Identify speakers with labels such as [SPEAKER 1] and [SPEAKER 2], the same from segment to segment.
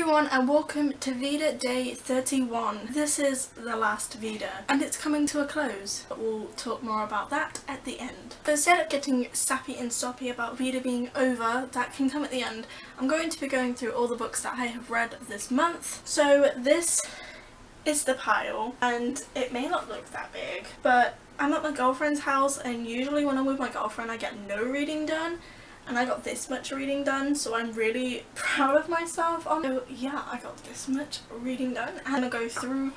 [SPEAKER 1] everyone and welcome to VEDA Day 31. This is the last VEDA and it's coming to a close, but we'll talk more about that at the end. But instead of getting sappy and soppy about VEDA being over, that can come at the end, I'm going to be going through all the books that I have read this month. So this is the pile and it may not look that big, but I'm at my girlfriend's house and usually when I'm with my girlfriend I get no reading done. And I got this much reading done, so I'm really proud of myself. So yeah, I got this much reading done. And I'll go through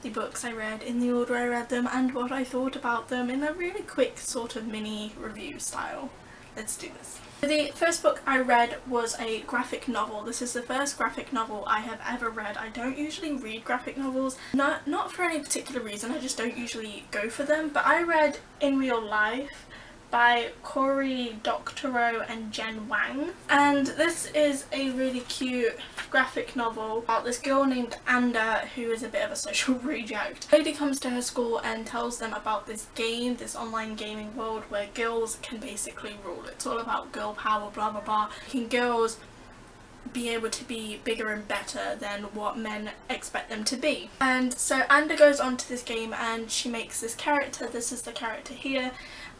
[SPEAKER 1] the books I read in the order I read them and what I thought about them in a really quick sort of mini review style. Let's do this. The first book I read was a graphic novel. This is the first graphic novel I have ever read. I don't usually read graphic novels, not for any particular reason, I just don't usually go for them. But I read In Real Life by Cory Doctorow and Jen Wang, and this is a really cute graphic novel about this girl named Anda who is a bit of a social reject. A lady comes to her school and tells them about this game, this online gaming world where girls can basically rule. It's all about girl power, blah blah blah. Can girls be able to be bigger and better than what men expect them to be? And so Anda goes on to this game and she makes this character. This is the character here.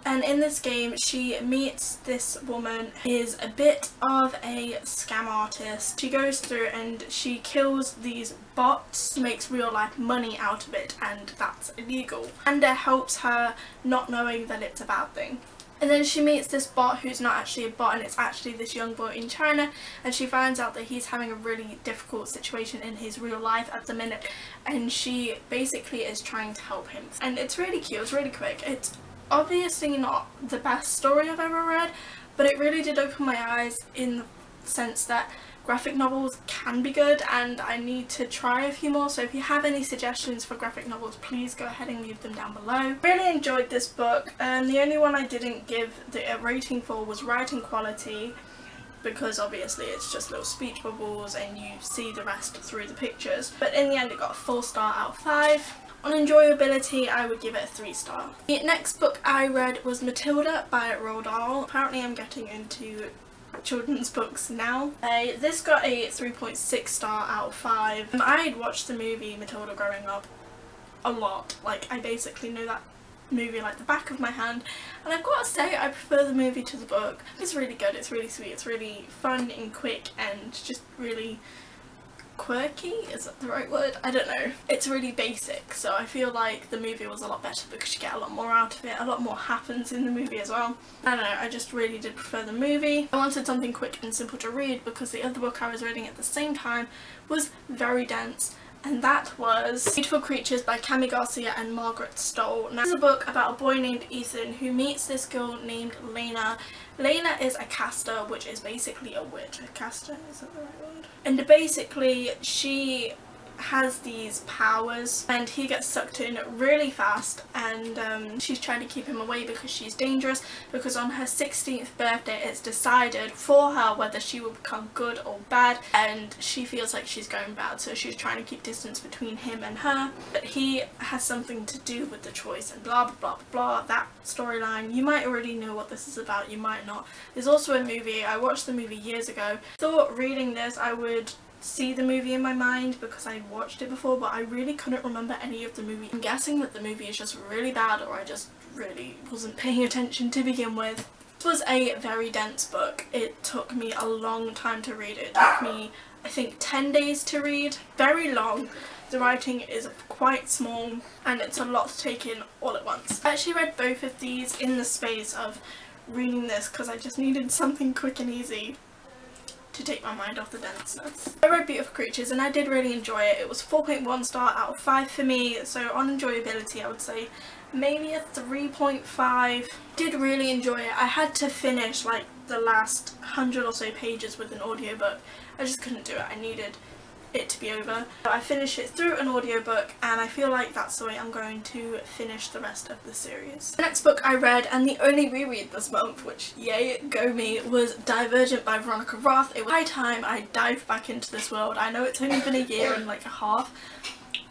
[SPEAKER 1] And in this game she meets this woman who is a bit of a scam artist. She goes through and she kills these bots, makes real life money out of it, and that's illegal. Anda helps her, not knowing that it's a bad thing. And then she meets this bot who's not actually a bot and it's actually this young boy in China, and she finds out that he's having a really difficult situation in his real life at the minute and she basically is trying to help him. And it's really cute, it's really quick. It's obviously not the best story I've ever read, but it really did open my eyes in the sense that graphic novels can be good and I need to try a few more. So if you have any suggestions for graphic novels, please go ahead and leave them down below. Really enjoyed this book. The only one I didn't give the rating for was writing quality, because obviously it's just little speech bubbles and you see the rest through the pictures. But in the end it got a 4-star out of 5. On enjoyability, I would give it a 3-star. The next book I read was Matilda by Roald Dahl. Apparently I'm getting into children's books now. This got a 3.6 star out of 5. I had watched the movie Matilda growing up a lot. Like, I basically know that movie like the back of my hand, and I've got to say I prefer the movie to the book. It's really good, it's really sweet, it's really fun and quick and just really quirky, is that the right word? I don't know. It's really basic, so I feel like the movie was a lot better because you get a lot more out of it, a lot more happens in the movie as well. I don't know, I just really did prefer the movie. I wanted something quick and simple to read because the other book I was reading at the same time was very dense, and that was Beautiful Creatures by Cami Garcia and Margaret Stoll. Now, this is a book about a boy named Ethan who meets this girl named Lena. Lena is a caster, which is basically a witch. A caster, is that the right word? And basically she has these powers and he gets sucked in really fast, and she's trying to keep him away because she's dangerous, because on her 16th birthday it's decided for her whether she will become good or bad, and she feels like she's going bad, so she's trying to keep distance between him and her, but he has something to do with the choice and blah blah blah blah. That storyline, you might already know what this is about, you might not. There's also a movie. I watched the movie years ago. Thought reading this I would see the movie in my mind because I watched it before, but I really couldn't remember any of the movie. I'm guessing that the movie is just really bad, or I just really wasn't paying attention to begin with. This was a very dense book. It took me a long time to read. It took me, I think, 10 days to read. Very long. The writing is quite small and it's a lot to take in all at once. I actually read both of these in the space of reading this because I just needed something quick and easy to take my mind off the denseness. I read Beautiful Creatures and I did really enjoy it. It was 4.1 star out of 5 for me, so on enjoyability I would say maybe a 3.5. Did really enjoy it. I had to finish like the last 100 or so pages with an audiobook. I just couldn't do it. I needed it to be over. So I finished it through an audiobook and I feel like that's the way I'm going to finish the rest of the series. The next book I read, and the only reread this month, which yay go me, was Divergent by Veronica Roth. It was high time I dived back into this world. I know it's only been a year and like a half,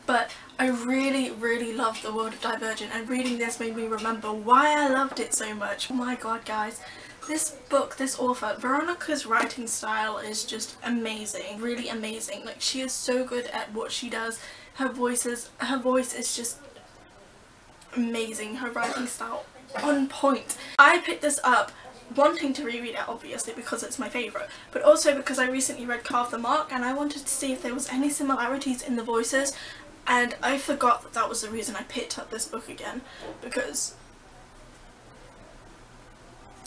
[SPEAKER 1] but I really loved the world of Divergent, and reading this made me remember why I loved it so much. Oh my god guys, This book, this author, Veronica's writing style is just amazing, really amazing. Like, she is so good at what she does. Her voice is just amazing. Her writing style on point. I picked this up wanting to reread it, obviously, because it's my favourite, but also because I recently read Carve the Mark and I wanted to see if there was any similarities in the voices, and I forgot that that was the reason I picked up this book again, because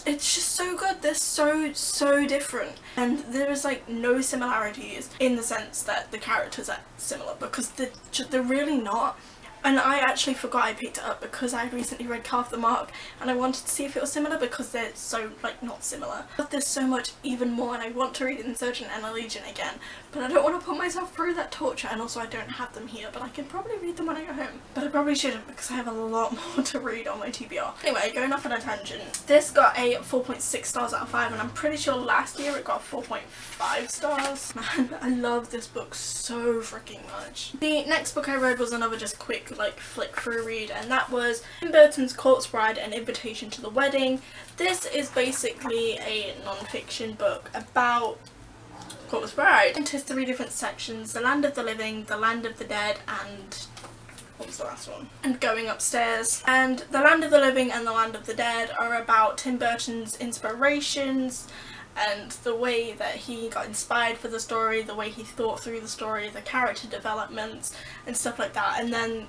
[SPEAKER 1] it's just so good. They're so different, and there is like no similarities in the sense that the characters are similar, because they're really not. And I actually forgot I picked it up because I recently read Carve the Mark and I wanted to see if it was similar, because they're so like not similar. But there's so much even more, and I want to read Insurgent and Allegiant again, but I don't want to put myself through that torture, and also I don't have them here, but I can probably read them when I go home. But I probably shouldn't, because I have a lot more to read on my TBR. Anyway, going off on a tangent. This got a 4.6 stars out of 5, and I'm pretty sure last year it got 4.5 stars. Man, I love this book so freaking much. The next book I read was another just quick like flick through read, and that was Burtons Court Bride, An Invitation to the Wedding. This is basically a non-fiction book about Court Bride into 3 different sections: the land of the living, the land of the dead, and what was the last one? And Going Upstairs. And the land of the living and the land of the dead are about Tim Burton's inspirations and the way that he got inspired for the story, the way he thought through the story, the character developments and stuff like that. And then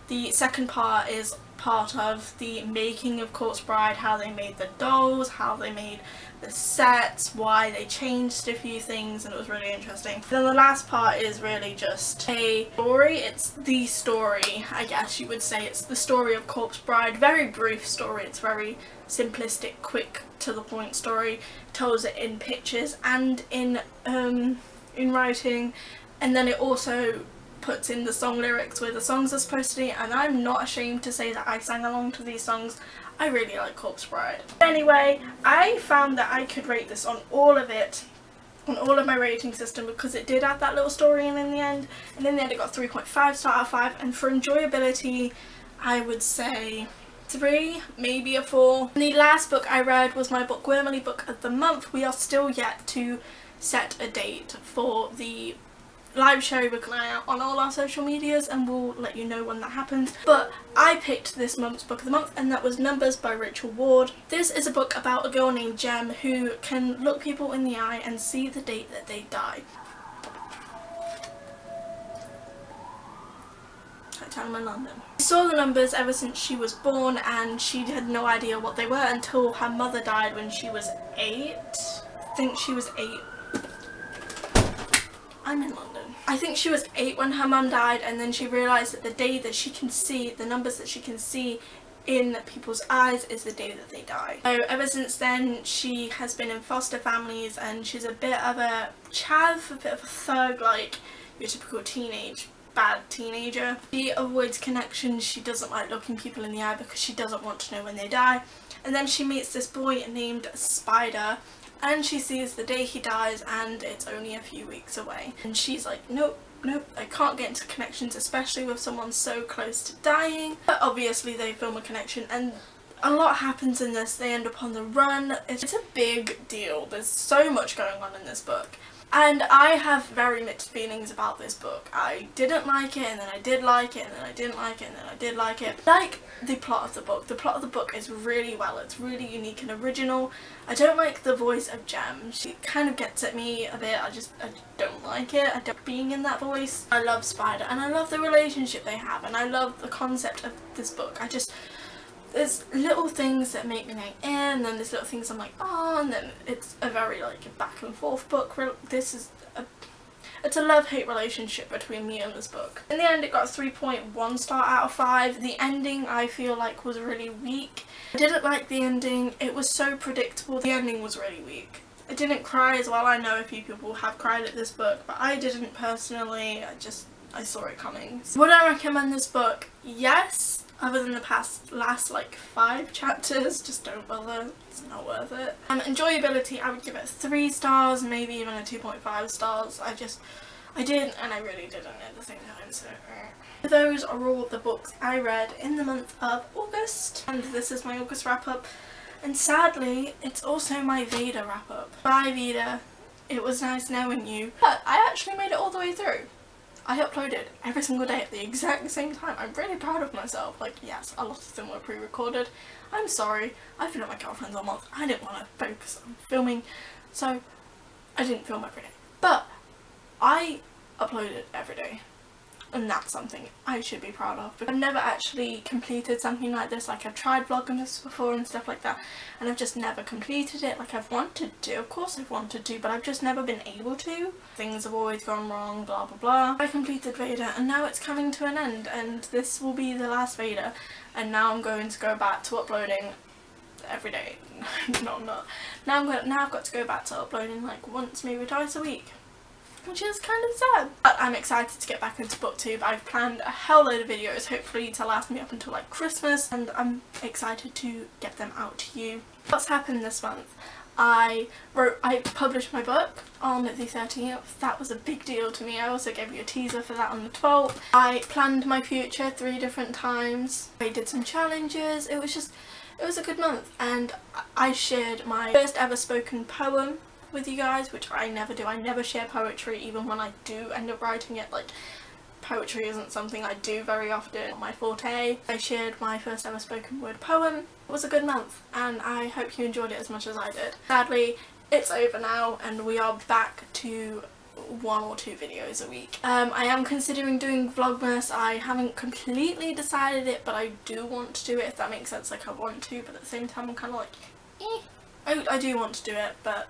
[SPEAKER 1] the second part is part of the making of Court Bride, how they made the dolls, how they made the sets, why they changed a few things, and it was really interesting. Then the last part is really just a story. It's the story, I guess you would say. It's the story of Court Bride. Very brief story. It's very simplistic, quick to the point story. It tells it in pictures and in writing, and then it also puts in the song lyrics where the songs are supposed to be, and I'm not ashamed to say that I sang along to these songs. I really like Corpse Bride. Anyway, I found that I could rate this on all of it, on all of my rating system, because it did add that little story in the end, and in the end it got 3.5 star out of 5, and for enjoyability I would say 3, maybe a 4. And the last book I read was my Bookwormly book of the month. We are still yet to set a date for the live show. We're keeping an eye out on all our social medias and we'll let you know when that happens. But I picked this month's book of the month, and that was Numbers by Rachel Ward. This is a book about a girl named Jem who can look people in the eye and see the date that they die. I'm in London. She saw the numbers ever since she was born, and she had no idea what they were until her mother died when she was 8. I think she was 8. I'm in London. I think she was 8 when her mum died, and then she realised that the day that she can see, the numbers that she can see in people's eyes is the day that they die. So ever since then she has been in foster families, and she's a bit of a chav, a bit of a thug, like your typical bad teenager. She avoids connections. She doesn't like looking people in the eye because she doesn't want to know when they die. And then she meets this boy named Spider, and she sees the day he dies and it's only a few weeks away. And she's like, nope, I can't get into connections, especially with someone so close to dying. But obviously they film a connection, and a lot happens in this. They end up on the run. It's a big deal. There's so much going on in this book. And I have very mixed feelings about this book. I didn't like it, and then I did like it, and then I didn't like it, and then I did like it. Like the plot of the book. The plot of the book is really well. It's really unique and original. I don't like the voice of Jem. She kind of gets at me a bit. I don't like it. I don't being in that voice. I love Spider, and I love the relationship they have, and I love the concept of this book. There's little things that make me like and then there's little things I'm like oh, and then it's a very like back and forth book. It's a love-hate relationship between me and this book. In the end it got a 3.1 star out of 5. The ending I feel like was really weak. I didn't like the ending. It was so predictable. The ending was really weak. I didn't cry as well. I know a few people have cried at this book, but I didn't personally. I saw it coming. Would I recommend this book? Yes. Other than the last like 5 chapters, just don't bother, it's not worth it. Enjoyability, I would give it 3 stars, maybe even a 2.5 stars. I did, and I really didn't at the same time, so. Those are all the books I read in the month of August, and this is my August wrap up. And sadly, it's also my Veda wrap up. Bye Veda, it was nice knowing you. But I actually made it all the way through. I uploaded every single day at the exact same time. I'm really proud of myself. Like, yes, a lot of them were pre-recorded. I'm sorry, I've been at my girlfriend's all month. I didn't want to focus on filming, so I didn't film every day. But I uploaded every day. And that's something I should be proud of. I've never actually completed something like this. Like, I've tried Vlogmas before and stuff like that, and I've just never completed it. Like, I've wanted to, of course I've wanted to, but I've just never been able to. Things have always gone wrong, blah blah blah. I completed Veda and now it's coming to an end, and this will be the last Veda, and now I'm going to go back to uploading every day. No, I'm not. Now I've got to go back to uploading like once, maybe twice a week, which is kind of sad. But I'm excited to get back into booktube. I've planned a hell load of videos, hopefully to last me up until like Christmas, and I'm excited to get them out to you. What's happened this month? I published my book on the 13th. That was a big deal to me. I also gave you a teaser for that on the 12th. I planned my future 3 different times. I did some challenges. It was a good month, and I shared my first ever spoken poem with you guys, which I never do. I never share poetry, even when I do end up writing it. Like, poetry isn't something I do very often, not my forte. I shared my first ever spoken word poem. It was a good month, and I hope you enjoyed it as much as I did. Sadly, it's over now, and we are back to 1 or 2 videos a week. I am considering doing Vlogmas. I haven't completely decided it, but I do want to do it, if that makes sense. Like, I want to, but at the same time I'm kind of like, eh. I do want to do it, but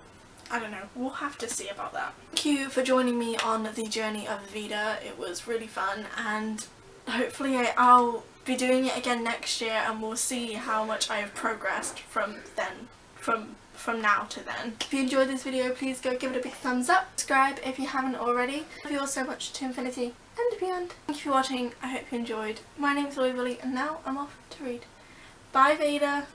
[SPEAKER 1] I don't know, we'll have to see about that. Thank you for joining me on the journey of Veda. It was really fun, and hopefully I'll be doing it again next year, and we'll see how much I have progressed from then, from now to then. If you enjoyed this video, please go give it a big thumbs up. Subscribe if you haven't already. Love you all so much, to infinity and beyond. Thank you for watching. I hope you enjoyed. My name is Waverly, and now I'm off to read. Bye Veda.